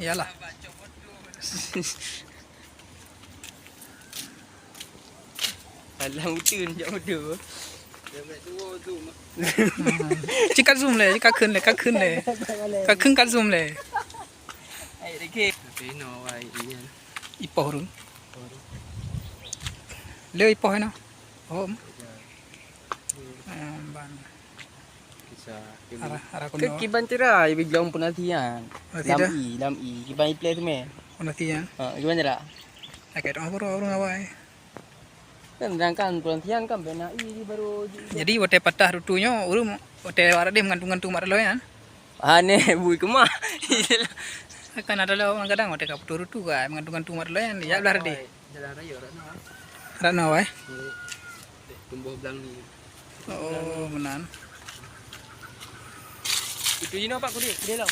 Iyalah. Alah utun jak bodoh. Chỉ cắt zoom này, chỉ cắt khinh này, cắt khinh này. Cắt khinh cắt zoom này. Ai dah ke? Tapi no wai iya. Ipoh run. Leo ipoh no. Oh. Ban. Kisah. Arah Ke kuno. kiban tira biglong penatian. Penati dah. Lam i kiban play tu me. Nanti ya. Kiban tira. Agak orang awai. Kan rangkan penantian kan bena i baru. Jadi wote patah rutunya, urung wote warak dia menggantung-gantung mak lo ya. Ane bui kemah. Kan ada lo kadang wote kaputu rutu kan menggantung-gantung mak lo ya. Ya belar di. Jalan raya rana. Rana awai. Tumbuh belang ni. Oh, benar. Itu ini apa kulit? Dia lah.